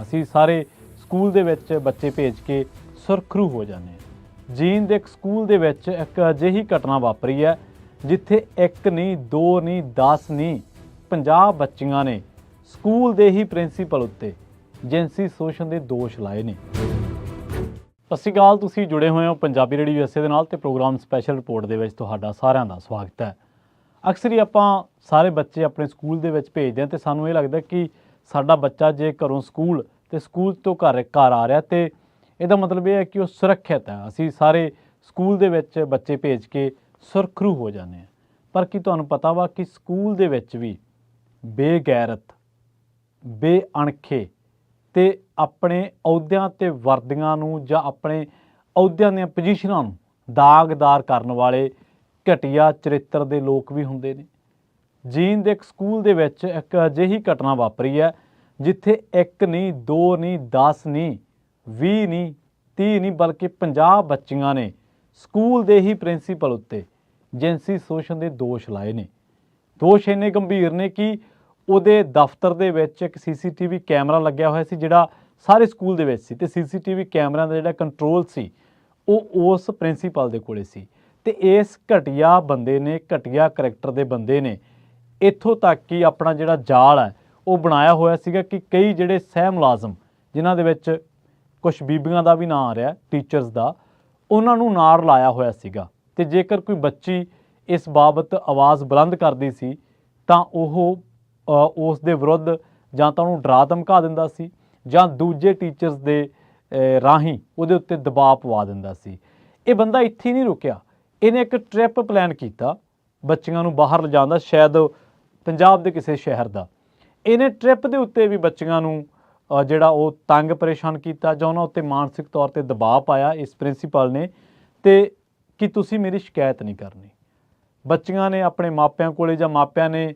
ਅਸੀਂ ਸਾਰੇ ਸਕੂਲ ਦੇ ਵਿੱਚ ਬੱਚੇ ਭੇਜ ਕੇ ਸੁਰਖਰੂ ਹੋ ਜਾਂਦੇ ਹਾਂ। ਜੀਂਦ ਦੇ ਇੱਕ ਸਕੂਲ ਦੇ ਵਿੱਚ ਇੱਕ ਅਜਿਹੀ ਘਟਨਾ ਵਾਪਰੀ ਹੈ ਜਿੱਥੇ ਇੱਕ ਨਹੀਂ, ਦੋ ਨਹੀਂ, 10 ਨਹੀਂ, 50 ਬੱਚੀਆਂ ਨੇ ਸਕੂਲ ਦੇ ਹੀ ਪ੍ਰਿੰਸੀਪਲ ਉੱਤੇ ਜਿਨਸੀ ਸ਼ੋਸ਼ਣ ਦੇ ਦੋਸ਼ ਲਾਏ ਨੇ। ਸਤਿ ਸ਼੍ਰੀ ਅਕਾਲ, ਤੁਸੀਂ ਜੁੜੇ ਹੋਏ ਹੋ ਪੰਜਾਬੀ ਰੇਡੀਓ USA ਦੇ ਨਾਲ ਤੇ ਪ੍ਰੋਗਰਾਮ ਸਪੈਸ਼ਲ ਰਿਪੋਰਟ ਦੇ ਵਿੱਚ ਤੁਹਾਡਾ ਸਾਰਿਆਂ ਦਾ ਸਵਾਗਤ ਹੈ। ਅਕਸਰ ਹੀ ਆਪਾਂ ਸਾਰੇ ਬੱਚੇ ਆਪਣੇ ਸਕੂਲ ਦੇ ਵਿੱਚ ਭੇਜਦੇ ਹਾਂ ਤੇ ਸਾਨੂੰ ਇਹ ਲੱਗਦਾ ਕਿ ਸਾਡਾ ਬੱਚਾ ਜੇ ਘਰੋਂ ਸਕੂਲ ਤੇ ਸਕੂਲ ਤੋਂ ਘਰ ਆ ਰਿਹਾ ਤੇ ਇਹਦਾ ਮਤਲਬ ਇਹ ਹੈ ਕਿ ਉਹ ਸੁਰੱਖਿਅਤ ਹੈ। ਅਸੀਂ ਸਾਰੇ ਸਕੂਲ ਦੇ ਵਿੱਚ ਬੱਚੇ ਭੇਜ ਕੇ ਸੁਰਖਰੂ ਹੋ ਜਾਂਦੇ ਹਾਂ। ਪਰ ਕੀ ਤੁਹਾਨੂੰ ਪਤਾ ਵਾ ਕਿ ਸਕੂਲ ਦੇ ਵਿੱਚ ਵੀ ਬੇਗੈਰਤ, ਬੇਅਣਖੇ ਤੇ ਆਪਣੇ ਅਹੁਦਿਆਂ ਤੇ ਵਰਦੀਆਂ ਨੂੰ ਜਾਂ ਆਪਣੇ ਅਹੁਦਿਆਂ ਦੀਆਂ ਪੋਜੀਸ਼ਨਾਂ ਨੂੰ ਦਾਗਦਾਰ ਕਰਨ ਵਾਲੇ ਘਟੀਆ ਚਰਿੱਤਰ ਦੇ ਲੋਕ ਵੀ ਹੁੰਦੇ ਨੇ। ਜੀਂਦ ਦੇ ਇੱਕ ਸਕੂਲ ਦੇ ਵਿੱਚ ਇੱਕ ਅਜਿਹੀ ਘਟਨਾ ਵਾਪਰੀ ਹੈ ਜਿੱਥੇ ਇੱਕ ਨਹੀਂ, ਦੋ ਨਹੀਂ, 10 ਨਹੀਂ, 20 ਨਹੀਂ, 30 ਨਹੀਂ ਬਲਕਿ 50 ਬੱਚੀਆਂ ਨੇ ਸਕੂਲ ਦੇ ਹੀ ਪ੍ਰਿੰਸੀਪਲ ਉੱਤੇ ਜਿਨਸੀ ਸ਼ੋਸ਼ਣ ਦੇ ਦੋਸ਼ ਲਾਏ ਨੇ। ਦੋਸ਼ ਇੰਨੇ ਗੰਭੀਰ ਨੇ ਕਿ ਉਹਦੇ ਦਫ਼ਤਰ ਦੇ ਵਿੱਚ ਇੱਕ CCTV ਕੈਮਰਾ ਲੱਗਿਆ ਹੋਇਆ ਸੀ ਜਿਹੜਾ ਸਾਰੇ ਸਕੂਲ ਦੇ ਵਿੱਚ ਸੀ ਤੇ CCTV ਕੈਮਰਿਆਂ ਦਾ ਜਿਹੜਾ ਕੰਟਰੋਲ ਸੀ ਉਹ ਉਸ ਪ੍ਰਿੰਸੀਪਲ ਦੇ ਕੋਲੇ ਸੀ ਤੇ ਇਸ ਘਟੀਆ ਬੰਦੇ ਨੇ, ਘਟੀਆ ਕਰੈਕਟਰ ਦੇ ਬੰਦੇ ਨੇ ਇੱਥੋਂ ਤੱਕ ਕਿ ਆਪਣਾ ਜਿਹੜਾ ਜਾਲ ਹੈ ਉਹ ਬਣਾਇਆ ਹੋਇਆ ਸੀਗਾ ਕਿ ਕਈ ਜਿਹੜੇ ਸਹਿ ਮੁਲਾਜ਼ਮ ਜਿਨ੍ਹਾਂ ਦੇ ਵਿੱਚ ਕੁਝ ਬੀਬੀਆਂ ਦਾ ਵੀ ਨਾਂ ਆ ਰਿਹਾ, ਟੀਚਰਸ ਦਾ, ਉਹਨਾਂ ਨੂੰ ਨਾਲ ਲਾਇਆ ਹੋਇਆ ਸੀਗਾ ਤੇ ਜੇਕਰ ਕੋਈ ਬੱਚੀ ਇਸ ਬਾਬਤ ਆਵਾਜ਼ ਬੁਲੰਦ ਕਰਦੀ ਸੀ ਤਾਂ ਉਹ ਉਸ ਦੇ ਵਿਰੁੱਧ ਜਾਂ ਤਾਂ ਉਹਨੂੰ ਡਰਾ ਧਮਕਾ ਦਿੰਦਾ ਸੀ ਜਾਂ ਦੂਜੇ ਟੀਚਰਸ ਦੇ ਰਾਹੀਂ ਉਹਦੇ ਉੱਤੇ ਦਬਾਅ ਪਵਾ ਦਿੰਦਾ ਸੀ। ਇਹ ਬੰਦਾ ਇੱਥੇ ਨਹੀਂ ਰੁਕਿਆ, ਇਹਨੇ ਇੱਕ ਟ੍ਰਿਪ ਪਲਾਨ ਕੀਤਾ ਬੱਚੀਆਂ ਨੂੰ ਬਾਹਰ ਲਿਜਾਣ ਦਾ, ਸ਼ਾਇਦ ਪੰਜਾਬ ਦੇ ਕਿਸੇ ਸ਼ਹਿਰ ਦਾ। ਇਹਨੇ ਟ੍ਰਿਪ ਦੇ ਉੱਤੇ ਵੀ ਬੱਚੀਆਂ ਨੂੰ ਜਿਹੜਾ ਉਹ ਤੰਗ ਪਰੇਸ਼ਾਨ ਕੀਤਾ ਜਾਂ ਉਹਨਾਂ ਉੱਤੇ ਮਾਨਸਿਕ ਤੌਰ ਤੇ ਦਬਾਅ ਪਾਇਆ ਇਸ ਪ੍ਰਿੰਸੀਪਲ ਨੇ ਤੇ ਕਿ ਤੁਸੀਂ ਮੇਰੀ ਸ਼ਿਕਾਇਤ ਨਹੀਂ ਕਰਨੀ। ਬੱਚੀਆਂ ਨੇ ਆਪਣੇ ਮਾਪਿਆਂ ਕੋਲੇ ਜਾਂ ਮਾਪਿਆਂ ਨੇ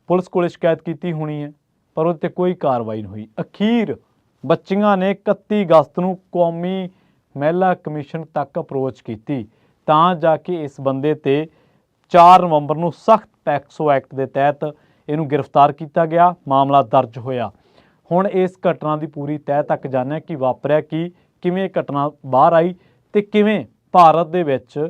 ਪੁਲਿਸ ਕੋਲੇ ਸ਼ਿਕਾਇਤ ਕੀਤੀ ਹੋਣੀ ਹੈ ਪਰ ਉਹਦੇ 'ਤੇ ਕੋਈ ਕਾਰਵਾਈ ਨਹੀਂ ਹੋਈ। ਅਖੀਰ ਬੱਚੀਆਂ ਨੇ 31 ਅਗਸਤ ਨੂੰ ਕੌਮੀ ਮਹਿਲਾ ਕਮਿਸ਼ਨ ਤੱਕ ਅਪਰੋਚ ਕੀਤੀ ਤਾਂ ਜਾ ਕੇ ਇਸ ਬੰਦੇ ਤੇ 4 ਨਵੰਬਰ ਨੂੰ ਸਖਤ ਪੈਕਸੋ ਐਕਟ ਦੇ ਤਹਿਤ ਇਹਨੂੰ ਗ੍ਰਿਫਤਾਰ ਕੀਤਾ ਗਿਆ, ਮਾਮਲਾ ਦਰਜ ਹੋਇਆ। ਹੁਣ ਇਸ ਘਟਨਾ ਦੀ ਪੂਰੀ ਤਹਿ ਤੱਕ ਜਾਣਿਆ ਕਿ ਵਾਪਰਿਆ ਕੀ, ਕਿਵੇਂ ਇਹ ਘਟਨਾ ਬਾਹਰ ਆਈ ਤੇ ਕਿਵੇਂ ਭਾਰਤ ਦੇ ਵਿੱਚ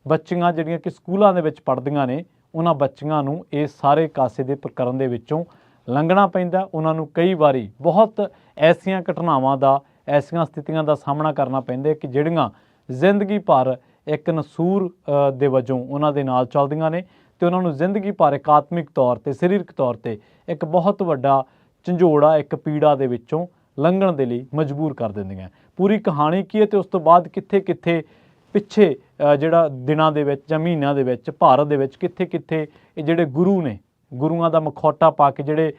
ਬੱਚੀਆਂ ਜਿਹੜੀਆਂ ਕਿ ਸਕੂਲਾਂ ਦੇ ਵਿੱਚ ਪੜ੍ਹਦੀਆਂ ਨੇ ਉਹਨਾਂ ਬੱਚੀਆਂ ਨੂੰ ਇਸ ਸਾਰੇ ਕਾਸੇ ਦੇ ਪ੍ਰਕਰਨ ਦੇ ਵਿੱਚੋਂ ਲੰਘਣਾ ਪੈਂਦਾ। ਉਹਨਾਂ ਨੂੰ ਕਈ ਵਾਰੀ ਬਹੁਤ ਐਸੀਆਂ ਘਟਨਾਵਾਂ ਦਾ, ਐਸੀਆਂ ਸਥਿਤੀਆਂ ਦਾ ਸਾਹਮਣਾ ਕਰਨਾ ਪੈਂਦਾ ਕਿ ਜਿਹੜੀਆਂ ਜ਼ਿੰਦਗੀ ਭਰ ਇੱਕ ਨਸੂਰ ਦੇ ਵਜੋਂ ਉਹਨਾਂ ਦੇ ਨਾਲ ਚੱਲਦੀਆਂ ਨੇ ਤੇ ਉਹਨਾਂ ਨੂੰ ਜ਼ਿੰਦਗੀ ਭਰ ਇਕਾਤਮਿਕ ਤੌਰ ਤੇ, ਸਰੀਰਕ ਤੌਰ ਤੇ ਇੱਕ ਬਹੁਤ ਵੱਡਾ ਝੰਜੋੜਾ, ਇੱਕ ਪੀੜਾ ਦੇ ਵਿੱਚੋਂ ਲੰਘਣ ਦੇ ਲਈ ਮਜਬੂਰ ਕਰ ਦਿੰਦੀਆਂ। ਪੂਰੀ ਕਹਾਣੀ ਕੀ ਹੈ ਤੇ ਉਸ ਤੋਂ ਬਾਅਦ ਕਿੱਥੇ ਕਿੱਥੇ ਪਿੱਛੇ ਜਿਹੜਾ ਦਿਨਾਂ ਦੇ ਵਿੱਚ ਜਾਂ ਮਹੀਨਿਆਂ ਦੇ ਵਿੱਚ ਭਾਰਤ ਦੇ ਵਿੱਚ ਕਿੱਥੇ ਕਿੱਥੇ ਇਹ ਜਿਹੜੇ ਗੁਰੂ ਨੇ, ਗੁਰੂਆਂ ਦਾ ਮਖੌਟਾ ਪਾ ਕੇ ਜਿਹੜੇ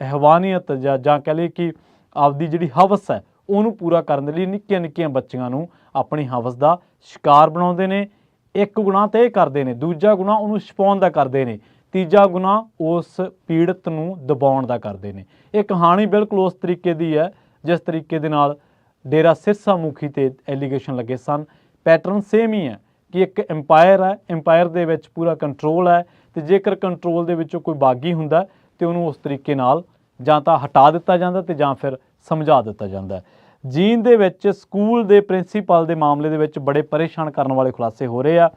ਹੈਵਾਨੀਅਤ ਜਾਂ ਕਹਿ ਲਈਏ ਕਿ ਆਪਦੀ ਜਿਹੜੀ ਹਵਸ ਹੈ ਉਹਨੂੰ ਪੂਰਾ ਕਰਨ ਦੇ ਲਈ ਨਿੱਕੀਆਂ ਨਿੱਕੀਆਂ ਬੱਚੀਆਂ ਨੂੰ ਆਪਣੀ ਹਵਸ ਦਾ ਸ਼ਿਕਾਰ ਬਣਾਉਂਦੇ ਨੇ। ਇੱਕ ਗੁਨਾਹ ਤਾਂ ਇਹ ਕਰਦੇ ਨੇ, ਦੂਜਾ ਗੁਨਾਹ ਉਹਨੂੰ ਛੁਪਾਉਣ ਦਾ ਕਰਦੇ ਨੇ, ਤੀਜਾ ਗੁਨਾਹ ਉਸ ਪੀੜਤ ਨੂੰ ਦਬਾਉਣ ਦਾ ਕਰਦੇ ਨੇ। ਇਹ ਕਹਾਣੀ ਬਿਲਕੁਲ ਉਸ ਤਰੀਕੇ ਦੀ ਹੈ ਜਿਸ ਤਰੀਕੇ ਦੇ ਨਾਲ ਡੇਰਾ ਸਿਰਸਾ ਮੁਖੀ ਤੇ ਐਲੀਗੇਸ਼ਨ ਲੱਗੇ ਸਨ। ਪੈਟਰਨ ਸੇਮ ਹੀ ਹੈ ਕਿ ਇੱਕ ਐਮਪਾਇਰ ਹੈ, ਐਮਪਾਇਰ ਦੇ ਵਿੱਚ ਪੂਰਾ ਕੰਟਰੋਲ ਹੈ ਤੇ ਜੇਕਰ ਕੰਟਰੋਲ ਦੇ ਵਿੱਚੋਂ ਕੋਈ ਬਾਗੀ ਹੁੰਦਾ ਤੇ ਉਹਨੂੰ ਉਸ ਤਰੀਕੇ ਨਾਲ ਜਾਂ ਤਾਂ ਹਟਾ ਦਿੱਤਾ ਜਾਂਦਾ ਤੇ ਜਾਂ ਫਿਰ ਸਮਝਾ ਦਿੱਤਾ ਜਾਂਦਾ। ਜੀਂਦ ਦੇ ਵਿੱਚ ਸਕੂਲ ਦੇ ਪ੍ਰਿੰਸੀਪਲ ਦੇ ਮਾਮਲੇ ਦੇ ਵਿੱਚ ਬੜੇ ਪਰੇਸ਼ਾਨ ਕਰਨ ਵਾਲੇ ਖੁਲਾਸੇ ਹੋ ਰਹੇ ਆ।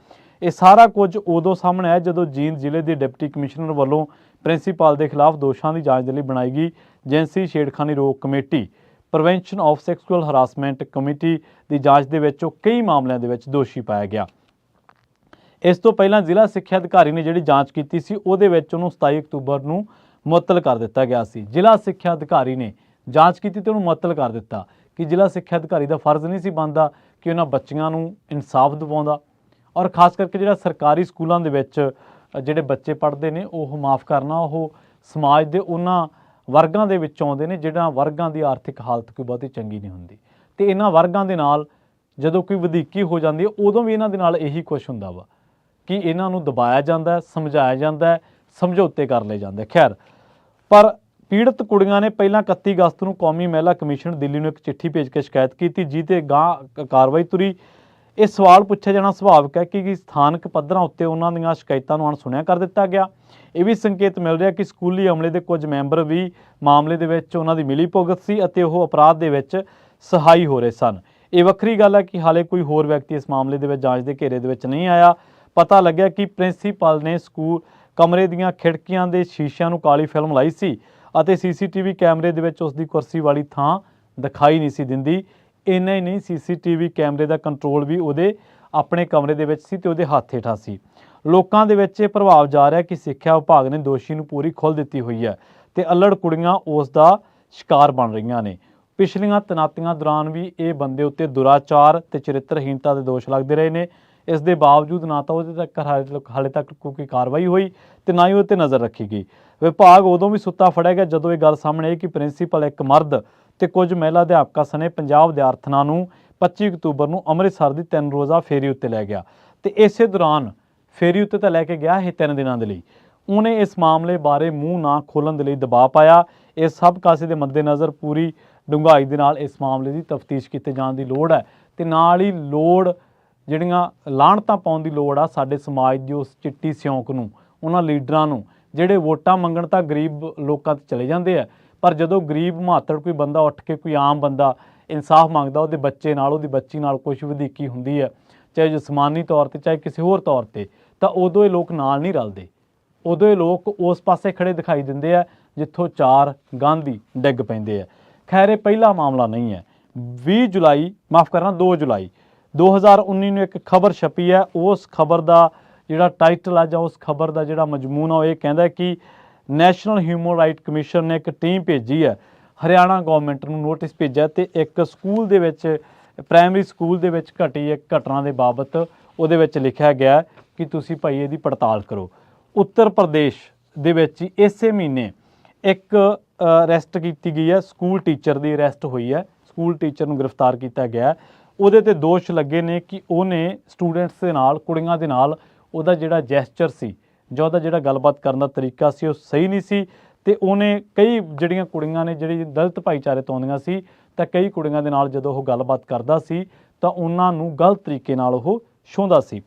ਇਹ ਸਾਰਾ ਕੁਝ ਉਦੋਂ ਸਾਹਮਣੇ ਆਇਆ ਜਦੋਂ ਜੀਂਦ ਜ਼ਿਲ੍ਹੇ ਦੇ ਡਿਪਟੀ ਕਮਿਸ਼ਨਰ ਵੱਲੋਂ ਪ੍ਰਿੰਸੀਪਲ ਦੇ ਖਿਲਾਫ ਦੋਸ਼ਾਂ ਦੀ ਜਾਂਚ ਦੇ ਲਈ ਬਣਾਈ ਗਈ ਜਿਨਸੀ ਛੇੜਖਾਨੀ ਰੋਕ committee, prevention of sexual harassment committee ਦੀ ਜਾਂਚ ਦੇ ਵਿੱਚ ਉਹ ਕਈ ਮਾਮਲਿਆਂ ਦੇ ਵਿੱਚ ਦੋਸ਼ੀ ਪਾਇਆ ਗਿਆ। ਇਸ ਤੋਂ ਪਹਿਲਾਂ ਜ਼ਿਲ੍ਹਾ ਸਿੱਖਿਆ ਅਧਿਕਾਰੀ ਨੇ ਜਿਹੜੀ ਜਾਂਚ ਕੀਤੀ ਸੀ ਉਹਦੇ ਵਿੱਚ ਉਹਨੂੰ 27 ਅਕਤੂਬਰ ਨੂੰ ਮੁਅੱਤਲ ਕਰ ਦਿੱਤਾ ਗਿਆ ਸੀ। ਜ਼ਿਲ੍ਹਾ ਸਿੱਖਿਆ ਅਧਿਕਾਰੀ ਨੇ ਜਾਂਚ ਕੀਤੀ ਤੇ ਉਹਨੂੰ ਮੁਅੱਤਲ ਕਰ ਦਿੱਤਾ ਕਿ ਜ਼ਿਲ੍ਹਾ ਸਿੱਖਿਆ ਅਧਿਕਾਰੀ ਦਾ ਫਰਜ਼ ਨਹੀਂ ਸੀ ਬਣਦਾ ਕਿ ਉਹਨਾਂ ਬੱਚੀਆਂ ਨੂੰ ਇਨਸਾਫ ਦਿਵਾਉਂਦਾ। ਔਰ ਖਾਸ ਕਰਕੇ ਜਿਹੜਾ ਸਰਕਾਰੀ ਸਕੂਲਾਂ ਦੇ ਵਿੱਚ ਜਿਹੜੇ ਬੱਚੇ ਪੜ੍ਹਦੇ ਨੇ ਉਹ ਮਾफ़ ਕਰਨਾ, ਉਹ ਸਮਾਜ ਦੇ ਉਹਨਾਂ ਵਰਗਾਂ ਦੇ ਵਿੱਚ ਆਉਂਦੇ ਨੇ ਜਿਹੜਾ ਵਰਗਾਂ ਦੀ ਆਰਥਿਕ ਹਾਲਤ ਕੋਈ ਬਹੁਤੀ ਚੰਗੀ ਨਹੀਂ ਹੁੰਦੀ ਤੇ ਇਹਨਾਂ ਵਰਗਾਂ ਦੇ ਨਾਲ ਜਦੋਂ ਕੋਈ ਵਧੀਕੀ ਹੋ ਜਾਂਦੀ ਹੈ ਉਦੋਂ ਵੀ ਇਹਨਾਂ ਦੇ ਨਾਲ ਇਹੀ ਕੁਛ ਹੁੰਦਾ ਵਾ ਕਿ ਇਹਨਾਂ ਨੂੰ ਦਬਾਇਆ ਜਾਂਦਾ, ਸਮਝਾਇਆ ਜਾਂਦਾ, ਸਮਝੌਤੇ ਕਰ ਲਏ ਜਾਂਦੇ। ਖੈਰ, ਪਰ ਪੀੜਤ ਕੁੜੀਆਂ ਨੇ ਪਹਿਲਾਂ 31 ਅਗਸਤ ਨੂੰ ਕੌਮੀ ਮਹਿਲਾ ਕਮਿਸ਼ਨ ਦਿੱਲੀ ਨੂੰ ਇੱਕ ਚਿੱਠੀ ਭੇਜ ਕੇ ਸ਼ਿਕਾਇਤ ਕੀਤੀ ਜਿਹਤੇ ਗਾਂ ਕਾਰਵਾਈ ਤੁਰੀ। ਇਹ ਸਵਾਲ ਪੁੱਛਿਆ ਜਾਣਾ ਸੁਭਾਵਿਕ ਹੈ ਕਿ ਸਥਾਨਕ ਪੱਧਰਾਂ ਉੱਤੇ ਉਹਨਾਂ ਦੀਆਂ ਸ਼ਿਕਾਇਤਾਂ ਨੂੰ ਅਣਸੁਣਿਆ ਕਰ ਦਿੱਤਾ ਗਿਆ। ਇਹ ਵੀ ਸੰਕੇਤ ਮਿਲ ਰਿਹਾ ਕਿ ਸਕੂਲੀ ਅਮਲੇ ਦੇ ਕੁਝ ਮੈਂਬਰ ਵੀ ਮਾਮਲੇ ਦੇ ਵਿੱਚ ਉਹਨਾਂ ਦੀ ਮਿਲੀਭੁਗਤ ਸੀ ਅਤੇ ਉਹ ਅਪਰਾਧ ਦੇ ਵਿੱਚ ਸਹਾਈ ਹੋ ਰਹੇ ਸਨ। ਇਹ ਵੱਖਰੀ ਗੱਲ ਹੈ ਕਿ ਹਾਲੇ ਕੋਈ ਹੋਰ ਵਿਅਕਤੀ ਇਸ ਮਾਮਲੇ ਦੇ ਵਿੱਚ ਜਾਂਚ ਦੇ ਘੇਰੇ ਦੇ ਵਿੱਚ ਨਹੀਂ ਆਇਆ। ਪਤਾ ਲੱਗਿਆ ਕਿ ਪ੍ਰਿੰਸੀਪਲ ਨੇ ਸਕੂਲ ਕਮਰੇ ਦੀਆਂ ਖਿੜਕੀਆਂ ਦੇ ਸ਼ੀਸ਼ਿਆਂ ਨੂੰ ਕਾਲੀ ਫਿਲਮ ਲਾਈ ਸੀ ਅਤੇ ਸੀਸੀਟੀਵੀ ਕੈਮਰੇ ਦੇ ਵਿੱਚ ਉਸ ਦੀ ਕੁਰਸੀ ਵਾਲੀ ਥਾਂ ਦਿਖਾਈ ਨਹੀਂ ਸੀ ਦਿੰਦੀ। ਇੰਨਾ ਹੀ ਨਹੀਂ, ਸੀਸੀਟੀਵੀ ਕੈਮਰੇ ਦਾ ਕੰਟਰੋਲ ਵੀ ਉਹਦੇ ਆਪਣੇ ਕਮਰੇ ਦੇ ਵਿੱਚ ਸੀ ਤੇ ਉਹਦੇ ਹੱਥ ਹੇਠਾਂ ਸੀ। ਲੋਕਾਂ ਦੇ ਵਿੱਚ ਇਹ ਪ੍ਰਭਾਵ ਜਾ ਰਿਹਾ ਕਿ ਸਿੱਖਿਆ ਵਿਭਾਗ ਨੇ ਦੋਸ਼ੀ ਨੂੰ ਪੂਰੀ ਖੁੱਲ੍ਹ ਦਿੱਤੀ ਹੋਈ ਹੈ ਤੇ ਅਲੜ ਕੁੜੀਆਂ ਉਸ ਦਾ ਸ਼ਿਕਾਰ ਬਣ ਰਹੀਆਂ ਨੇ। ਪਿਛਲੀਆਂ ਤੈਨਾਤੀਆਂ ਦੌਰਾਨ ਵੀ ਇਹ ਬੰਦੇ ਉੱਤੇ ਦੁਰਾਚਾਰ ਤੇ ਚਰਿੱਤਰਹੀਣਤਾ ਦੇ ਦੋਸ਼ ਲੱਗਦੇ ਰਹੇ ਨੇ। ਇਸ ਦੇ ਬਾਵਜੂਦ ਨਾ ਤਾਂ ਉਹਦੇ ਤੱਕ ਹਾਲੇ ਤੱਕ ਕੋਈ ਕਾਰਵਾਈ ਹੋਈ ਤੇ ਨਾ ਹੀ ਉਹ 'ਤੇ ਨਜ਼ਰ ਰੱਖੀ ਗਈ। ਵਿਭਾਗ ਉਦੋਂ ਵੀ ਸੁੱਤਾ ਫੜਿਆ ਗਿਆ ਜਦੋਂ ਇਹ ਗੱਲ ਸਾਹਮਣੇ ਆਈ ਕਿ ਪ੍ਰਿੰਸੀਪਲ ਇੱਕ ਮਰਦ ਤੇ ਕੁਝ ਮਹਿਲਾ ਅਧਿਆਪਕਾਂ ਸਣੇ 50 ਵਿਦਿਆਰਥਣਾਂ ਨੂੰ 25 ਅਕਤੂਬਰ ਨੂੰ ਅੰਮ੍ਰਿਤਸਰ ਦੀ 3 ਰੋਜ਼ਾ ਫੇਰੀ ਉੱਤੇ ਲੈ ਗਿਆ ਤੇ ਇਸੇ ਦੌਰਾਨ ਫੇਰੀ ਉੱਤੇ ਤਾਂ ਲੈ ਕੇ ਗਿਆ ਇਹ 3 ਦਿਨਾਂ ਦੇ ਲਈ। ਉਹਨੇ ਇਸ ਮਾਮਲੇ ਬਾਰੇ ਮੂੰਹ ਨਾ ਖੋਲ੍ਹਣ ਦੇ ਲਈ ਦਬਾਅ ਪਾਇਆ। ਇਹ ਸਭ ਕਾਸੇ ਦੇ ਮੱਦੇਨਜ਼ਰ ਪੂਰੀ ਡੂੰਘਾਈ ਦੇ ਨਾਲ ਇਸ ਮਾਮਲੇ ਦੀ ਤਫਤੀਸ਼ ਕੀਤੇ ਜਾਣ ਦੀ ਲੋੜ ਹੈ ਤੇ ਨਾਲ ਹੀ ਲੋੜ ਜਿਹੜੀਆਂ ਲਾਹਣਤਾਂ ਪਾਉਣ ਦੀ ਲੋੜ ਆ ਸਾਡੇ ਸਮਾਜ ਦੀ ਉਸ ਚਿੱਟੀ ਸਿਉਂਕ ਨੂੰ, ਉਹਨਾਂ ਲੀਡਰਾਂ ਨੂੰ ਜਿਹੜੇ ਵੋਟਾਂ ਮੰਗਣ ਤਾਂ ਗਰੀਬ ਲੋਕਾਂ 'ਤੇ ਚਲੇ ਜਾਂਦੇ ਆ, ਪਰ ਜਦੋਂ ਗਰੀਬ ਮਾਤੜ ਕੋਈ ਬੰਦਾ ਉੱਠ ਕੇ ਕੋਈ ਆਮ ਬੰਦਾ ਇਨਸਾਫ ਮੰਗਦਾ ਉਹਦੇ ਬੱਚੇ ਨਾਲ ਉਹਦੀ ਬੱਚੀ ਨਾਲ ਕੁਛ ਵਧੀਕੀ ਹੁੰਦੀ ਹੈ, ਚਾਹੇ ਜਿਸਮਾਨੀ ਤੌਰ 'ਤੇ ਚਾਹੇ ਕਿਸੇ ਹੋਰ ਤੌਰ 'ਤੇ, ਤਾਂ ਉਦੋਂ ਇਹ ਲੋਕ ਨਾਲ ਨਹੀਂ ਰਲਦੇ। ਉਦੋਂ ਇਹ ਲੋਕ ਉਸ ਪਾਸੇ ਖੜੇ ਦਿਖਾਈ ਦਿੰਦੇ ਆ ਜਿੱਥੋਂ 4 ਗਾਂਧੀ ਡਿੱਗ ਪੈਂਦੇ ਆ। ਖੈਰ ਇਹ ਪਹਿਲਾ ਮਾਮਲਾ ਨਹੀਂ ਹੈ। 2 ਜੁਲਾਈ 2019 ਨੂੰ ਇੱਕ ਖਬਰ ਛਪੀ ਹੈ। ਉਸ ਖਬਰ ਦਾ ਜਿਹੜਾ ਟਾਈਟਲ ਆ ਜਾਂ ਉਸ ਖਬਰ ਦਾ ਜਿਹੜਾ ਮਜ਼ਮੂਨ ਆ ਉਹ ਇਹ ਕਹਿੰਦਾ ਕਿ ਨੈਸ਼ਨਲ ਹਿਊਮਨ ਰਾਈਟ ਕਮਿਸ਼ਨ ਨੇ ਇੱਕ ਟੀਮ ਭੇਜੀ ਹੈ, ਹਰਿਆਣਾ ਗਵਰਨਮੈਂਟ ਨੂੰ ਨੋਟਿਸ ਭੇਜਿਆ ਤੇ ਇੱਕ ਸਕੂਲ ਦੇ ਵਿੱਚ ਪ੍ਰਾਇਮਰੀ ਸਕੂਲ ਦੇ ਵਿੱਚ ਘਟੀ ਇੱਕ ਘਟਨਾ ਦੇ ਬਾਬਤ ਉਹਦੇ ਵਿੱਚ ਲਿਖਿਆ ਗਿਆ ਕਿ ਤੁਸੀਂ ਭਾਈ ਇਹਦੀ ਪੜਤਾਲ ਕਰੋ। ਉੱਤਰ ਪ੍ਰਦੇਸ਼ ਦੇ ਵਿੱਚ ਹੀ ਇਸੇ ਮਹੀਨੇ ਇੱਕ ਅਰੈਸਟ ਕੀਤੀ ਗਈ ਹੈ, ਸਕੂਲ ਟੀਚਰ ਦੀ ਅਰੈਸਟ ਹੋਈ ਹੈ, ਸਕੂਲ ਟੀਚਰ ਨੂੰ ਗ੍ਰਿਫਤਾਰ ਕੀਤਾ ਗਿਆ। ਉਹਦੇ ਤੇ ਦੋਸ਼ ਲੱਗੇ ਨੇ ਕਿ ਉਹਨੇ ਸਟੂਡੈਂਟਸ ਦੇ ਨਾਲ, ਕੁੜੀਆਂ ਦੇ ਨਾਲ ਉਹਦਾ ਜਿਹੜਾ ਜੈਸਚਰ ਸੀ ਜਾਂ ਉਹਦਾ ਜਿਹੜਾ ਗੱਲਬਾਤ ਕਰਨ ਦਾ ਤਰੀਕਾ ਸੀ ਉਹ ਸਹੀ ਨਹੀਂ ਸੀ ਤੇ ਉਹਨੇ ਕਈ ਜਿਹੜੀਆਂ ਕੁੜੀਆਂ ਨੇ ਜਿਹੜੀ ਦਲਿਤ ਭਾਈਚਾਰੇ ਤੋਂ ਆਉਂਦੀਆਂ ਸੀ ਤਾਂ ਕਈ ਕੁੜੀਆਂ ਦੇ ਨਾਲ ਜਦੋਂ ਉਹ ਗੱਲਬਾਤ ਕਰਦਾ ਸੀ ਤਾਂ ਉਹਨਾਂ ਨੂੰ ਗਲਤ ਤਰੀਕੇ ਨਾਲ ਉਹ ਛੂੰਹਦਾ ਸੀ।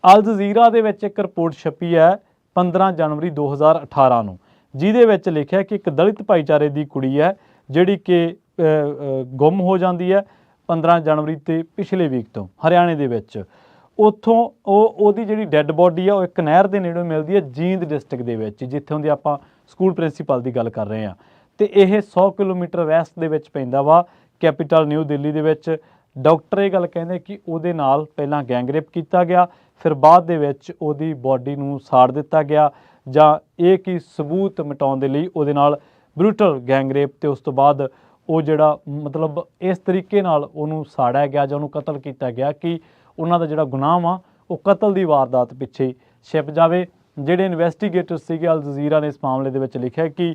ਅਲ ਜਜ਼ੀਰਾ ਦੇ ਵਿੱਚ ਇੱਕ ਰਿਪੋਰਟ ਛਪੀ ਹੈ 15 ਜਨਵਰੀ 2018 ਨੂੰ, ਜਿਹਦੇ ਵਿੱਚ ਲਿਖਿਆ ਕਿ ਇੱਕ ਦਲਿਤ ਭਾਈਚਾਰੇ ਦੀ ਕੁੜੀ ਹੈ ਜਿਹੜੀ ਕਿ ਗੁੰਮ ਹੋ ਜਾਂਦੀ ਹੈ 15 ਜਨਵਰੀ ਤੇ ਪਿਛਲੇ ਵੀਕ ਤੋਂ ਹਰਿਆਣੇ ਦੇ ਵਿੱਚ। ਉੱਥੋਂ ਉਹਦੀ ਜਿਹੜੀ ਡੈੱਡ ਬੋਡੀ ਆ ਉਹ ਇੱਕ ਨਹਿਰ ਦੇ ਨੇੜੇ ਮਿਲਦੀ ਹੈ ਜੀਂਦ ਡਿਸਟ੍ਰਿਕਟ ਦੇ ਵਿੱਚ, ਜਿੱਥੋਂ ਦੀ ਆਪਾਂ ਸਕੂਲ ਪ੍ਰਿੰਸੀਪਲ ਦੀ ਗੱਲ ਕਰ ਰਹੇ ਹਾਂ ਤੇ ਇਹ 100 ਕਿਲੋਮੀਟਰ ਵੈਸਟ ਦੇ ਵਿੱਚ ਪੈਂਦਾ ਵਾ, ਕੈਪੀਟਲ ਨਿਊ ਦਿੱਲੀ ਦੇ ਵਿੱਚ। ਡਾਕਟਰ ਇਹ ਗੱਲ ਕਹਿੰਦੇ ਕਿ ਉਹਦੇ ਨਾਲ ਪਹਿਲਾਂ ਗੈਂਗਰੇਪ ਕੀਤਾ ਗਿਆ, ਫਿਰ ਬਾਅਦ ਦੇ ਵਿੱਚ ਉਹਦੀ ਬੋਡੀ ਨੂੰ ਸਾੜ ਦਿੱਤਾ ਗਿਆ ਜਾਂ ਇਹ ਕਿ ਸਬੂਤ ਮਿਟਾਉਣ ਦੇ ਲਈ ਉਹਦੇ ਨਾਲ ਬਰੂਟਲ ਗੈਂਗਰੇਪ ਤੇ ਉਸ ਤੋਂ ਬਾਅਦ ਉਹ ਜਿਹੜਾ ਮਤਲਬ ਇਸ ਤਰੀਕੇ ਨਾਲ ਉਹਨੂੰ ਸਾੜਿਆ ਗਿਆ ਜਾਂ ਉਹਨੂੰ ਕਤਲ ਕੀਤਾ ਗਿਆ ਕਿ ਉਹਨਾਂ ਦਾ ਜਿਹੜਾ ਗੁਨਾਹ ਵਾ ਉਹ ਕਤਲ ਦੀ ਵਾਰਦਾਤ ਪਿੱਛੇ ਛਿਪ ਜਾਵੇ। ਜਿਹੜੇ ਇਨਵੈਸਟੀਗੇਟਰ ਸੀਗੇ ਅਲ ਜਜ਼ੀਰਾ ਨੇ ਇਸ ਮਾਮਲੇ ਦੇ ਵਿੱਚ ਲਿਖਿਆ ਕਿ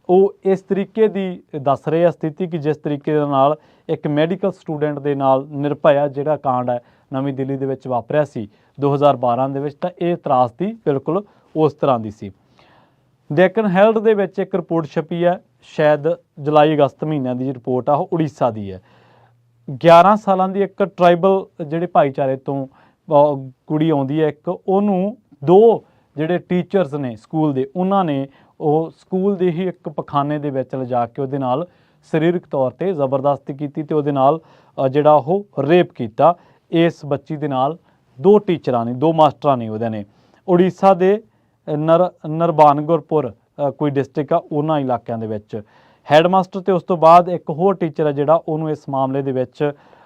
ਉਹ ਇਸ ਤਰੀਕੇ ਦੀ ਦੱਸ ਰਹੇ ਆ ਸਥਿਤੀ ਕਿ ਜਿਸ ਤਰੀਕੇ ਦੇ ਨਾਲ ਇੱਕ ਮੈਡੀਕਲ ਸਟੂਡੈਂਟ ਦੇ ਨਾਲ ਨਿਰਭਇਆ ਜਿਹੜਾ ਕਾਂਡ ਹੈ ਨਵੀਂ ਦਿੱਲੀ ਦੇ ਵਿੱਚ ਵਾਪਰਿਆ ਸੀ 2012 ਦੇ ਵਿੱਚ, ਤਾਂ ਇਹ ਤਰਾਸਦੀ ਬਿਲਕੁਲ ਉਸ ਤਰ੍ਹਾਂ ਦੀ ਸੀ। ਡੈਕਨ ਹੈਲਡ ਦੇ ਵਿੱਚ ਇੱਕ ਰਿਪੋਰਟ ਛਪੀ ਹੈ, ਸ਼ਾਇਦ ਜੁਲਾਈ ਅਗਸਤ ਮਹੀਨਿਆਂ ਦੀ ਰਿਪੋਰਟ ਆ, ਉਹ ਉੜੀਸਾ ਦੀ ਹੈ। 11 ਸਾਲਾਂ ਦੀ ਇੱਕ ਟਰਾਈਬਲ ਜਿਹੜੇ ਭਾਈਚਾਰੇ ਤੋਂ ਕੁੜੀ ਆਉਂਦੀ ਹੈ ਇੱਕ, ਉਹਨੂੰ 2 ਜਿਹੜੇ ਟੀਚਰਸ ਨੇ ਸਕੂਲ ਦੇ ਉਹਨਾਂ ਨੇ ਉਹ ਸਕੂਲ ਦੇ ਹੀ ਇੱਕ ਪਖਾਨੇ ਦੇ ਵਿੱਚ ਲਿਜਾ ਕੇ ਉਹਦੇ ਨਾਲ ਸਰੀਰਕ ਤੌਰ ਤੇ ਜ਼ਬਰਦਸਤੀ ਕੀਤੀ ਤੇ ਉਹਦੇ ਨਾਲ ਜਿਹੜਾ ਉਹ ਰੇਪ ਕੀਤਾ। ਇਸ ਬੱਚੀ ਦੇ ਨਾਲ 2 ਟੀਚਰਾਂ ਨੇ, 2 ਮਾਸਟਰਾਂ ਨੇ ਉਹਦੇ ਨੇ। ਉੜੀਸਾ ਦੇ ਨਰਬਾਨਗਰਪੁਰ ਕੋਈ ਡਿਸਟ੍ਰਿਕਟ ਆ ਉਹਨਾਂ ਇਲਾਕਿਆਂ ਦੇ ਵਿੱਚ ਹੈਡਮਾਸਟਰ ਤੇ ਉਸ ਤੋਂ ਬਾਅਦ ਇੱਕ ਹੋਰ ਟੀਚਰ ਹੈ ਜਿਹੜਾ ਉਹਨੂੰ ਇਸ ਮਾਮਲੇ ਦੇ ਵਿੱਚ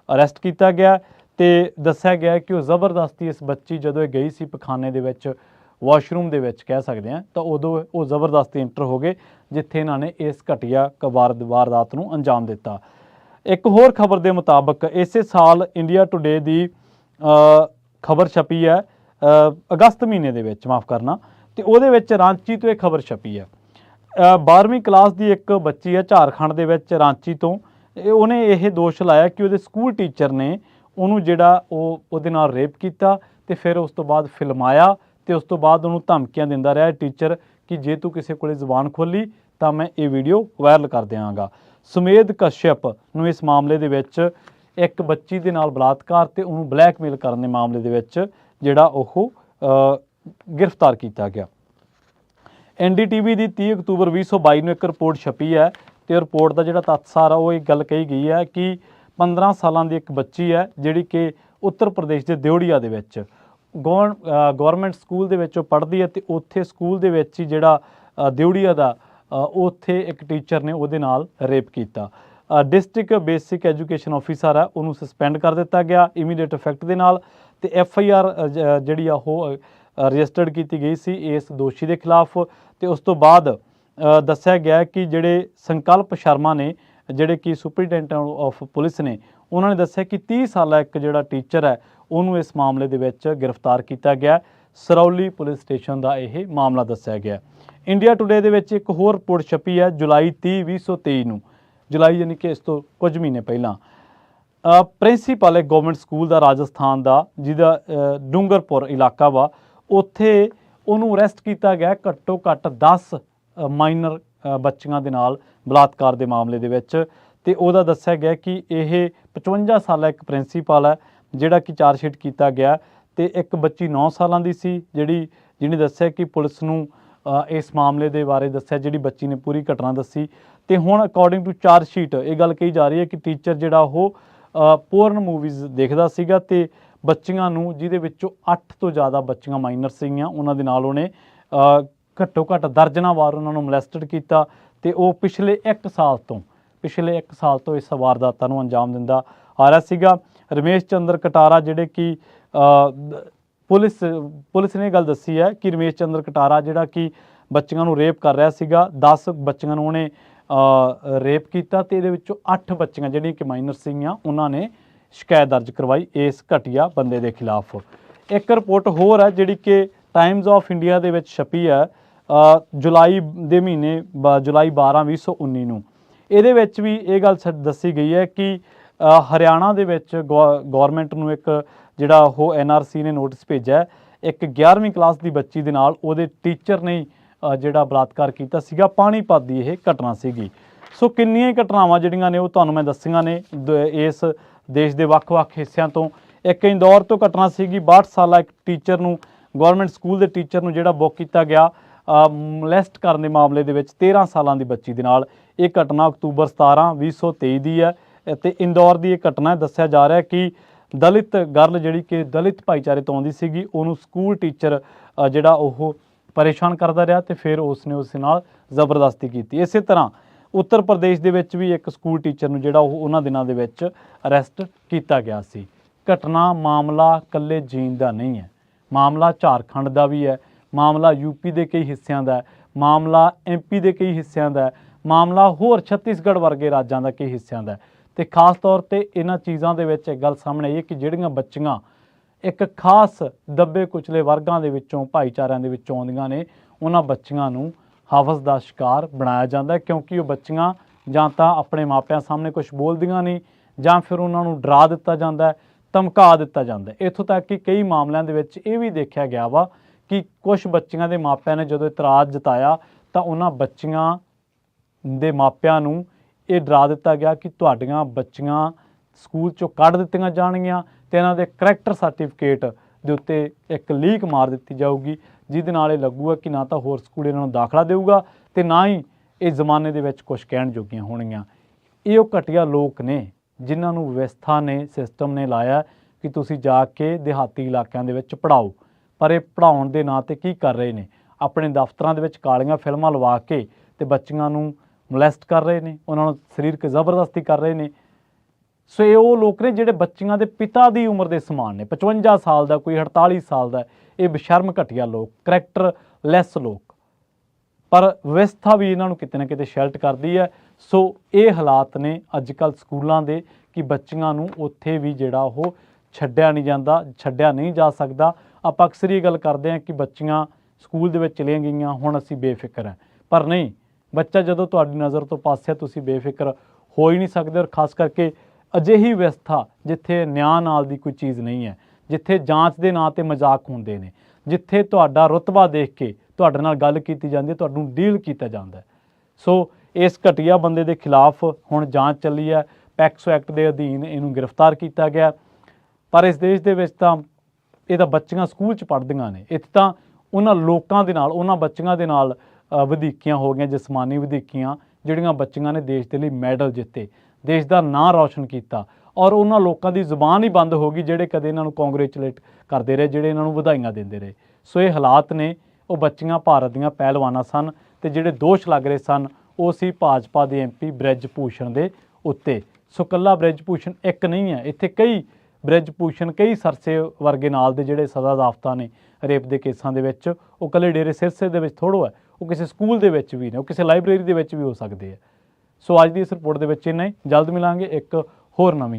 ਅਰੈਸਟ ਕੀਤਾ ਗਿਆ ਤੇ ਦੱਸਿਆ ਗਿਆ ਕਿ ਉਹ ਜ਼ਬਰਦਸਤੀ ਇਸ ਬੱਚੀ ਜਦੋਂ ਇਹ ਗਈ ਸੀ ਪਖਾਨੇ ਦੇ ਵਿੱਚ, ਵਾਸ਼ਰੂਮ ਦੇ ਵਿੱਚ ਕਹਿ ਸਕਦੇ ਹਾਂ, ਤਾਂ ਉਦੋਂ ਉਹ ਜ਼ਬਰਦਸਤੀ ਇੰਟਰ ਹੋ ਗਏ ਜਿੱਥੇ ਇਹਨਾਂ ਨੇ ਇਸ ਘਟੀਆ ਵਾਰਦਾਤ ਨੂੰ ਅੰਜਾਮ ਦਿੱਤਾ। ਇੱਕ ਹੋਰ ਖਬਰ ਦੇ ਮੁਤਾਬਕ ਇਸੇ ਸਾਲ ਇੰਡੀਆ ਟੁਡੇ ਦੀ ਖਬਰ ਛਪੀ ਹੈ ਅਗਸਤ ਮਹੀਨੇ ਦੇ ਵਿੱਚ, ਮਾਫ ਕਰਨਾ, ਤੇ ਉਹਦੇ ਵਿੱਚ ਰਾਂਚੀ ਤੋਂ ਇਹ ਖਬਰ ਛਪੀ ਹੈ। 12ਵੀਂ ਕਲਾਸ ਦੀ ਇੱਕ ਬੱਚੀ ਹੈ ਝਾਰਖੰਡ ਦੇ ਵਿੱਚ ਰਾਂਚੀ ਤੋਂ, ਉਹਨੇ ਇਹ ਦੋਸ਼ ਲਾਇਆ ਕਿ ਉਹਦੇ ਸਕੂਲ ਟੀਚਰ ਨੇ ਉਹਨੂੰ ਜਿਹੜਾ ਉਹਦੇ ਨਾਲ ਰੇਪ ਕੀਤਾ ਤੇ ਫਿਰ ਉਸ ਤੋਂ ਬਾਅਦ ਫਿਲਮਾਇਆ ਤੇ ਉਸ ਤੋਂ ਬਾਅਦ ਉਹਨੂੰ ਧਮਕੀਆਂ ਦਿੰਦਾ ਰਿਹਾ ਟੀਚਰ ਕਿ ਜੇ ਤੂੰ ਕਿਸੇ ਕੋਲੇ ਜ਼ੁਬਾਨ ਖੋਲੀ ਤਾਂ ਮੈਂ ਇਹ ਵੀਡੀਓ ਵਾਇਰਲ ਕਰ ਦਿਆਂਗਾ। ਸੁਮੇਧ ਕਸ਼ਯਪ ਨੂੰ ਇਸ ਮਾਮਲੇ ਦੇ ਵਿੱਚ ਇੱਕ ਬੱਚੀ ਦੇ ਨਾਲ ਬਲਾਤਕਾਰ ਤੇ ਉਹਨੂੰ ਬਲੈਕਮੇਲ ਕਰਨ ਦੇ ਮਾਮਲੇ ਦੇ ਵਿੱਚ ਜਿਹੜਾ ਉਹ ਗ੍ਰਿਫਤਾਰ ਕੀਤਾ ਗਿਆ। NDTV ਦੀ 30 ਅਕਤੂਬਰ 2022 ਨੂੰ ਇੱਕ ਰਿਪੋਰਟ ਛਪੀ ਹੈ ਤੇ ਰਿਪੋਰਟ ਦਾ ਜਿਹੜਾ ਤੱਥ ਸਾਰਾ ਉਹ ਇਹ ਗੱਲ ਕਹੀ ਗਈ ਹੈ ਕਿ 15 ਸਾਲਾਂ ਦੀ ਇੱਕ ਬੱਚੀ ਹੈ ਜਿਹੜੀ ਕਿ ਉੱਤਰ ਪ੍ਰਦੇਸ਼ ਦੇ ਦਿਉੜੀਆ ਦੇ ਵਿੱਚ ਗਵਰਨਮੈਂਟ ਸਕੂਲ ਦੇ ਵਿੱਚ ਉਹ ਪੜ੍ਹਦੀ ਹੈ ਤੇ ਉੱਥੇ ਸਕੂਲ ਦੇ ਵਿੱਚ ਹੀ ਜਿਹੜਾ ਦਿਉੜੀਆ ਦਾ ਉੱਥੇ ਇੱਕ ਟੀਚਰ ਨੇ ਉਹਦੇ ਨਾਲ ਰੇਪ ਕੀਤਾ। ਡਿਸਟ੍ਰਿਕਟ ਬੇਸਿਕ ਐਜੂਕੇਸ਼ਨ ਆਫੀਸਰ ਹੈ ਉਹਨੂੰ ਸਸਪੈਂਡ ਕਰ ਦਿੱਤਾ ਗਿਆ ਇਮੀਡੀਏਟ ਇਫੈਕਟ ਦੇ ਨਾਲ ਤੇ FIR ਜਿਹੜੀ ਆ ਉਹ ਰਜਿਸਟਰਡ ਕੀਤੀ ਗਈ ਸੀ ਇਸ ਦੋਸ਼ੀ ਦੇ ਖਿਲਾਫ। ਤੇ ਉਸ ਤੋਂ ਬਾਅਦ ਦੱਸਿਆ ਗਿਆ ਕਿ ਜਿਹੜੇ ਸੰਕਲਪ ਸ਼ਰਮਾ ਨੇ ਜਿਹੜੇ ਕਿ ਸੁਪਰੀਡੈਂਟ ਆਫ ਪੁਲਿਸ ਨੇ ਉਹਨਾਂ ਨੇ ਦੱਸਿਆ ਕਿ 30 ਸਾਲਾ ਇੱਕ ਜਿਹੜਾ ਟੀਚਰ ਹੈ ਉਹਨੂੰ ਇਸ ਮਾਮਲੇ ਦੇ ਵਿੱਚ ਗ੍ਰਿਫਤਾਰ ਕੀਤਾ ਗਿਆ। ਸਰੌਲੀ ਪੁਲਿਸ ਸਟੇਸ਼ਨ ਦਾ ਇਹ ਮਾਮਲਾ ਦੱਸਿਆ ਗਿਆ। ਇੰਡੀਆ ਟੁਡੇ ਦੇ ਵਿੱਚ ਇੱਕ ਹੋਰ ਰਿਪੋਰਟ ਛਪੀ ਹੈ ਜੁਲਾਈ 30 2023 ਨੂੰ, ਜੁਲਾਈ ਯਾਨੀ ਕਿ ਇਸ ਤੋਂ ਕੁਝ ਮਹੀਨੇ ਪਹਿਲਾਂ। ਪ੍ਰਿੰਸੀਪਲ ਹੈ ਗਵਰਨਮੈਂਟ ਸਕੂਲ ਦਾ ਰਾਜਸਥਾਨ ਦਾ ਜਿਹਦਾ ਡੂੰਗਰਪੁਰ ਇਲਾਕਾ ਵਾ, ਉੱਥੇ ਉਹਨੂੰ ਅਰੈਸਟ ਕੀਤਾ ਗਿਆ ਘੱਟੋ ਘੱਟ 10 ਮਾਈਨਰ ਬੱਚੀਆਂ ਦੇ ਨਾਲ ਬਲਾਤਕਾਰ ਦੇ ਮਾਮਲੇ ਦੇ ਵਿੱਚ। ਤੇ ਉਹਦਾ ਦੱਸਿਆ ਗਿਆ ਕਿ ਇਹ 55 ਸਾਲਾ ਇੱਕ ਪ੍ਰਿੰਸੀਪਲ ਹੈ ਜਿਹੜਾ ਕਿ ਚਾਰਜਸ਼ੀਟ ਕੀਤਾ ਗਿਆ ਤੇ ਇੱਕ ਬੱਚੀ 9 ਸਾਲਾਂ ਦੀ ਸੀ ਜਿਹਨੇ ਦੱਸਿਆ ਕਿ ਪੁਲਿਸ ਨੂੰ ਇਸ ਮਾਮਲੇ ਦੇ ਬਾਰੇ ਦੱਸਿਆ, ਜਿਹੜੀ ਬੱਚੀ ਨੇ ਪੂਰੀ ਘਟਨਾ ਦੱਸੀ। ਤੇ ਹੁਣ ਅਕੋਰਡਿੰਗ ਟੂ ਚਾਰਜਸ਼ੀਟ ਇਹ ਗੱਲ ਕਹੀ ਜਾ ਰਹੀ ਹੈ ਕਿ ਟੀਚਰ ਜਿਹੜਾ ਉਹ ਪੋਰਨ ਮੂਵੀਜ਼ ਦੇਖਦਾ ਸੀਗਾ ਤੇ ਬੱਚੀਆਂ ਨੂੰ, ਜਿਹਦੇ ਵਿੱਚੋਂ 8 ਤੋਂ ਜ਼ਿਆਦਾ ਬੱਚੀਆਂ ਮਾਈਨਰ ਸੀਗੀਆਂ, ਉਹਨਾਂ ਦੇ ਨਾਲ ਉਹਨੇ ਘੱਟੋ ਘੱਟ ਦਰਜਨਾਂ ਵਾਰ ਉਹਨਾਂ ਨੂੰ ਮੋਲੈਸਟਡ ਕੀਤਾ ਤੇ ਉਹ ਪਿਛਲੇ 1 ਸਾਲ ਤੋਂ ਇਸ ਵਾਰਦਾਤਾਂ ਨੂੰ ਅੰਜਾਮ ਦਿੰਦਾ ਆ ਰਿਹਾ ਸੀਗਾ। ਰਮੇਸ਼ ਚੰਦਰ ਕਟਾਰਾ ਜਿਹੜੇ ਕਿ ਪੁਲਿਸ ਨੇ ਇਹ ਗੱਲ ਦੱਸੀ ਹੈ ਕਿ ਰਮੇਸ਼ ਚੰਦਰ ਕਟਾਰਾ ਜਿਹੜਾ ਕਿ ਬੱਚੀਆਂ ਨੂੰ ਰੇਪ ਕਰ ਰਿਹਾ ਸੀਗਾ, 10 ਬੱਚੀਆਂ ਨੂੰ ਉਹਨੇ ਰੇਪ ਕੀਤਾ ਤੇ ਇਹਦੇ ਵਿੱਚੋਂ 8 ਬੱਚੀਆਂ ਜਿਹੜੀਆਂ ਕਿ ਮਾਈਨਰ ਸੀਗੀਆਂ ਉਹਨਾਂ ਨੇ ਸ਼ਿਕਾਇਤ ਦਰਜ ਕਰਵਾਈ ਇਸ ਘਟੀਆ ਬੰਦੇ ਦੇ ਖਿਲਾਫ। ਇੱਕ ਰਿਪੋਰਟ ਹੋਰ ਹੈ ਜਿਹੜੀ ਕਿ ਟਾਈਮਜ਼ ਆਫ ਇੰਡੀਆ ਦੇ ਵਿੱਚ ਛਪੀ ਹੈ ਜੁਲਾਈ ਦੇ ਮਹੀਨੇ ਜੁਲਾਈ 12 2019 ਨੂੰ। ਇਹਦੇ ਵਿੱਚ ਵੀ ਇਹ ਗੱਲ ਦੱਸੀ ਗਈ ਹੈ ਕਿ ਹਰਿਆਣਾ ਦੇ ਵਿੱਚ ਗੌਰਮੈਂਟ ਨੂੰ ਇੱਕ ਜਿਹੜਾ ਉਹ NRC ਨੇ ਨੋਟਿਸ ਭੇਜਿਆ, ਇੱਕ 11ਵੀਂ ਕਲਾਸ ਦੀ ਬੱਚੀ ਦੇ ਨਾਲ ਉਹਦੇ ਟੀਚਰ ਨੇ ਜਿਹੜਾ ਬਲਾਤਕਾਰ ਕੀਤਾ ਸੀਗਾ। ਪਾਣੀਪਤ ਦੀ ਇਹ ਘਟਨਾ ਸੀਗੀ। ਸੋ ਕਿੰਨੀਆਂ ਹੀ ਘਟਨਾਵਾਂ ਜਿਹੜੀਆਂ ਨੇ ਉਹ ਤੁਹਾਨੂੰ ਮੈਂ ਦੱਸੀਆਂ ਨੇ ਇਸ ਦੇਸ਼ ਦੇ ਵੱਖ-ਵੱਖ ਹਿੱਸਿਆਂ ਤੋਂ। ਇੱਕ ਇੰਦੌਰ ਤੋਂ ਘਟਨਾ ਸੀਗੀ, 62 ਸਾਲਾ ਇੱਕ ਟੀਚਰ ਨੂੰ, ਗਵਰਨਮੈਂਟ ਸਕੂਲ ਦੇ ਟੀਚਰ ਨੂੰ ਜਿਹੜਾ ਬੁੱਕ ਕੀਤਾ ਗਿਆ ਮੋਲੈਸਟ ਕਰਨ ਦੇ ਮਾਮਲੇ ਦੇ ਵਿੱਚ 13 ਸਾਲਾਂ ਦੀ ਬੱਚੀ ਦੇ ਨਾਲ। ਇਹ ਘਟਨਾ ਅਕਤੂਬਰ 17 2023 ਦੀ ਹੈ ਤੇ ਇੰਦੌਰ ਦੀ ਇਹ ਘਟਨਾ ਦੱਸਿਆ ਜਾ ਰਿਹਾ ਕਿ ਦਲਿਤ ਗਰਲ ਜਿਹੜੀ ਕਿ ਦਲਿਤ ਭਾਈਚਾਰੇ ਤੋਂ ਆਉਂਦੀ ਸੀਗੀ, ਉਹਨੂੰ ਸਕੂਲ ਟੀਚਰ ਜਿਹੜਾ ਉਹ ਪਰੇਸ਼ਾਨ ਕਰਦਾ ਰਿਹਾ ਤੇ ਫਿਰ ਉਸਨੇ ਉਸ ਨਾਲ ਜ਼ਬਰਦਸਤੀ ਕੀਤੀ। ਇਸੇ ਤਰ੍ਹਾਂ ਉੱਤਰ ਪ੍ਰਦੇਸ਼ ਦੇ ਵਿੱਚ ਵੀ ਇੱਕ ਸਕੂਲ ਟੀਚਰ ਨੂੰ ਜਿਹੜਾ ਉਹ ਉਹਨਾਂ ਦਿਨਾਂ ਦੇ ਵਿੱਚ ਅਰੈਸਟ ਕੀਤਾ ਗਿਆ ਸੀ। ਘਟਨਾ ਮਾਮਲਾ ਇਕੱਲੇ ਜੀਂਦ ਦਾ ਨਹੀਂ ਹੈ, ਮਾਮਲਾ ਝਾਰਖੰਡ ਦਾ ਵੀ ਹੈ, ਮਾਮਲਾ UP ਦੇ ਕਈ ਹਿੱਸਿਆਂ ਦਾ ਹੈ, ਮਾਮਲਾ MP ਦੇ ਕਈ ਹਿੱਸਿਆਂ ਦਾ ਹੈ, ਮਾਮਲਾ ਹੋਰ ਛੱਤੀਸਗੜ੍ਹ ਵਰਗੇ ਰਾਜਾਂ ਦਾ ਕਈ ਹਿੱਸਿਆਂ ਦਾ। ਤੇ ਖਾਸ ਤੌਰ ਤੇ ਇਹਨਾਂ ਚੀਜ਼ਾਂ ਦੇ ਵਿੱਚ ਇੱਕ ਗੱਲ ਸਾਹਮਣੇ ਆਈ ਹੈ ਕਿ ਜਿਹੜੀਆਂ ਬੱਚੀਆਂ ਇੱਕ ਖਾਸ ਦੱਬੇ ਕੁਚਲੇ ਵਰਗਾਂ ਦੇ ਵਿੱਚੋਂ, ਭਾਈਚਾਰਿਆਂ ਦੇ ਵਿੱਚੋਂ ਆਉਂਦੀਆਂ ਨੇ, ਉਹਨਾਂ ਬੱਚੀਆਂ ਨੂੰ ਹਵਸ ਦਾ ਸ਼ਿਕਾਰ ਬਣਾਇਆ ਜਾਂਦਾ ਕਿਉਂਕਿ ਉਹ ਬੱਚੀਆਂ ਜਾਂ ਤਾਂ ਆਪਣੇ ਮਾਪਿਆਂ ਸਾਹਮਣੇ ਕੁਝ ਬੋਲਦੀਆਂ ਨਹੀਂ ਜਾਂ ਫਿਰ ਉਹਨਾਂ ਨੂੰ ਡਰਾ ਦਿੱਤਾ ਜਾਂਦਾ, ਧਮਕਾ ਦਿੱਤਾ ਜਾਂਦਾ। ਇੱਥੋਂ ਤੱਕ ਕਿ ਕਈ ਮਾਮਲਿਆਂ ਦੇ ਵਿੱਚ ਇਹ ਵੀ ਦੇਖਿਆ ਗਿਆ ਵਾ ਕਿ ਕੁਝ ਬੱਚੀਆਂ ਦੇ ਮਾਪਿਆਂ ਨੇ ਜਦੋਂ ਇਤਰਾਜ਼ ਜਤਾਇਆ ਤਾਂ ਉਹਨਾਂ ਬੱਚੀਆਂ ਦੇ ਮਾਪਿਆਂ ਨੂੰ ਇਹ ਡਰਾ ਦਿੱਤਾ ਗਿਆ ਕਿ ਤੁਹਾਡੀਆਂ ਬੱਚੀਆਂ ਸਕੂਲ 'ਚੋਂ ਕੱਢ ਦਿੱਤੀਆਂ ਜਾਣਗੀਆਂ ਤੇ ਇਹਨਾਂ ਦੇ ਕਰੈਕਟਰ ਸਰਟੀਫਿਕੇਟ ਦੇ ਉੱਤੇ ਇੱਕ ਲੀਕ ਮਾਰ ਦਿੱਤੀ ਜਾਊਗੀ, ਜਿਹਦੇ ਨਾਲ ਇਹ ਲੱਗੂਗਾ ਕਿ ਨਾ ਤਾਂ ਹੋਰ ਸਕੂਲ ਇਹਨਾਂ ਨੂੰ ਦਾਖਲਾ ਦੇਊਗਾ ਤੇ ਨਾ ਹੀ ਇਹ ਜ਼ਮਾਨੇ ਦੇ ਵਿੱਚ ਕੁਝ ਕਹਿਣ ਜੋਗੀਆਂ ਹੋਣਗੀਆਂ। ਇਹ ਉਹ ਘਟੀਆ ਲੋਕ ਨੇ ਜਿਨ੍ਹਾਂ ਨੂੰ ਵਿਵਸਥਾ ਨੇ, ਸਿਸਟਮ ਨੇ ਲਾਇਆ ਕਿ ਤੁਸੀਂ ਜਾ ਕੇ ਦਿਹਾਤੀ ਇਲਾਕਿਆਂ ਦੇ ਵਿੱਚ ਪੜ੍ਹਾਓ, ਪਰ ਇਹ ਪੜ੍ਹਾਉਣ ਦੇ ਨਾਂ 'ਤੇ ਕੀ ਕਰ ਰਹੇ ਨੇ, ਆਪਣੇ ਦਫ਼ਤਰਾਂ ਦੇ ਵਿੱਚ ਕਾਲੀਆਂ ਫਿਲਮਾਂ ਲਵਾ ਕੇ ਤੇ ਬੱਚੀਆਂ ਨੂੰ ਮੋਲੈਸਟ ਕਰ ਰਹੇ ਨੇ, ਉਹਨਾਂ ਨੂੰ ਸਰੀਰਕ ਜ਼ਬਰਦਸਤੀ ਕਰ ਰਹੇ ਨੇ। ਸੋ ਇਹ ਉਹ ਲੋਕ ਨੇ ਜਿਹੜੇ ਬੱਚੀਆਂ ਦੇ ਪਿਤਾ ਦੀ ਉਮਰ ਦੇ ਸਮਾਨ ਨੇ, 55 ਸਾਲ ਦਾ, ਕੋਈ 48 ਸਾਲ ਦਾ। ਇਹ ਬੇਸ਼ਰਮ ਘਟੀਆ ਲੋਕ, ਕਰੈਕਟਰ ਲੈਸ ਲੋਕ, ਪਰ ਵਿਵਸਥਾ ਵੀ ਇਹਨਾਂ ਨੂੰ ਕਿਤੇ ਨਾ ਕਿਤੇ ਸ਼ੈਲਟ ਕਰਦੀ ਹੈ। ਸੋ ਇਹ ਹਾਲਾਤ ਨੇ ਅੱਜ ਕੱਲ੍ਹ ਸਕੂਲਾਂ ਦੇ ਕਿ ਬੱਚੀਆਂ ਨੂੰ ਉੱਥੇ ਵੀ ਜਿਹੜਾ ਉਹ ਛੱਡਿਆ ਨਹੀਂ ਜਾ ਸਕਦਾ। ਆਪਾਂ ਅਕਸਰ ਇਹ ਗੱਲ ਕਰਦੇ ਹਾਂ ਕਿ ਬੱਚੀਆਂ ਸਕੂਲ ਦੇ ਵਿੱਚ ਚਲੀਆਂ ਗਈਆਂ, ਹੁਣ ਅਸੀਂ ਬੇਫਿਕਰ ਹਾਂ, ਪਰ ਨਹੀਂ, ਬੱਚਾ ਜਦੋਂ ਤੁਹਾਡੀ ਨਜ਼ਰ ਤੋਂ ਪਾਸੇ ਤੁਸੀਂ ਬੇਫਿਕਰ ਹੋ ਹੀ ਨਹੀਂ ਸਕਦੇ। ਔਰ ਖਾਸ ਕਰਕੇ ਅਜਿਹੀ ਵਿਵਸਥਾ ਜਿੱਥੇ ਨਿਆਂ ਨਾਲ ਦੀ ਕੋਈ ਚੀਜ਼ ਨਹੀਂ ਹੈ, ਜਿੱਥੇ ਜਾਂਚ ਦੇ ਨਾਂ 'ਤੇ ਮਜ਼ਾਕ ਹੁੰਦੇ ਨੇ, ਜਿੱਥੇ ਤੁਹਾਡਾ ਰੁਤਬਾ ਦੇਖ ਕੇ ਤੁਹਾਡੇ ਨਾਲ ਗੱਲ ਕੀਤੀ ਜਾਂਦੀ ਹੈ, ਤੁਹਾਨੂੰ ਡੀਲ ਕੀਤਾ ਜਾਂਦਾ। ਸੋ ਇਸ ਘਟੀਆ ਬੰਦੇ ਦੇ ਖਿਲਾਫ ਹੁਣ ਜਾਂਚ ਚੱਲੀ ਹੈ। ਪੈਕਸੋ ਐਕਟ ਦੇ ਅਧੀਨ ਇਹਨੂੰ ਗ੍ਰਿਫਤਾਰ ਕੀਤਾ ਗਿਆ। ਪਰ ਇਸ ਦੇਸ਼ ਦੇ ਵਿੱਚ ਤਾਂ ਇਹ ਤਾਂ ਬੱਚੀਆਂ ਸਕੂਲ 'ਚ ਪੜ੍ਹਦੀਆਂ ਨੇ, ਇੱਥੇ ਤਾਂ ਉਹਨਾਂ ਲੋਕਾਂ ਦੇ ਨਾਲ, ਉਹਨਾਂ ਬੱਚੀਆਂ ਦੇ ਨਾਲ ਵਧੀਕੀਆਂ ਹੋ ਗਈਆਂ, ਜਿਸਮਾਨੀ ਵਧੀਕੀਆਂ, ਜਿਹੜੀਆਂ ਬੱਚੀਆਂ ਨੇ ਦੇਸ਼ ਦੇ ਲਈ ਮੈਡਲ ਜਿੱਤੇ, ਦੇਸ਼ ਦਾ ਨਾਂ ਰੌਸ਼ਨ ਕੀਤਾ। ਔਰ ਉਹਨਾਂ ਲੋਕਾਂ ਦੀ ਜ਼ੁਬਾਨ ਹੀ ਬੰਦ ਹੋ ਗਈ ਜਿਹੜੇ ਕਦੇ ਇਹਨਾਂ ਨੂੰ ਕੰਗ੍ਰੈਚੁਲੇਟ ਕਰਦੇ ਰਹੇ, ਜਿਹੜੇ ਇਹਨਾਂ ਨੂੰ ਵਧਾਈਆਂ ਦਿੰਦੇ ਰਹੇ। ਸੋ ਇਹ ਹਾਲਾਤ ਨੇ। ਉਹ ਬੱਚੀਆਂ ਭਾਰਤ ਦੀਆਂ ਪਹਿਲਵਾਨਾਂ ਸਨ ਤੇ ਜਿਹੜੇ ਦੋਸ਼ ਲੱਗ ਰਹੇ ਸਨ ਉਹ ਸੀ ਭਾਜਪਾ ਦੇ MP ਬ੍ਰਿਜ ਭੂਸ਼ਣ ਦੇ ਉੱਤੇ। ਸੋ ਇਕੱਲਾ ਬ੍ਰਿਜ ਭੂਸ਼ਣ ਇੱਕ ਨਹੀਂ ਹੈ, ਇੱਥੇ ਕਈ ਬ੍ਰਿਜ ਭੂਸ਼ਣ, ਕਈ ਸਰਸੇ ਵਰਗੇ ਨਾਲ ਦੇ ਜਿਹੜੇ ਸਜ਼ਾ ਜ਼ਾਬਤਾ ਨੇ ਰੇਪ ਦੇ ਕੇਸਾਂ ਦੇ ਵਿੱਚ, ਉਹ ਇਕੱਲੇ ਡੇਰੇ ਸਿਰਸੇ ਦੇ ਵਿੱਚ ਥੋੜ੍ਹਾ ਹੈ, ਉਹ ਕਿਸੇ ਸਕੂਲ ਦੇ ਵਿੱਚ ਵੀ ਨੇ, ਉਹ ਕਿਸੇ ਲਾਇਬ੍ਰੇਰੀ ਦੇ ਵਿੱਚ ਵੀ ਹੋ ਸਕਦੇ ਆ। ਸੋ ਅੱਜ ਦੀ ਇਸ ਰਿਪੋਰਟ ਦੇ ਵਿੱਚ ਇੰਨਾ ਹੀ। ਜਲਦ ਮਿਲਾਂਗੇ ਇੱਕ ਹੋਰ ਨਵੀਂ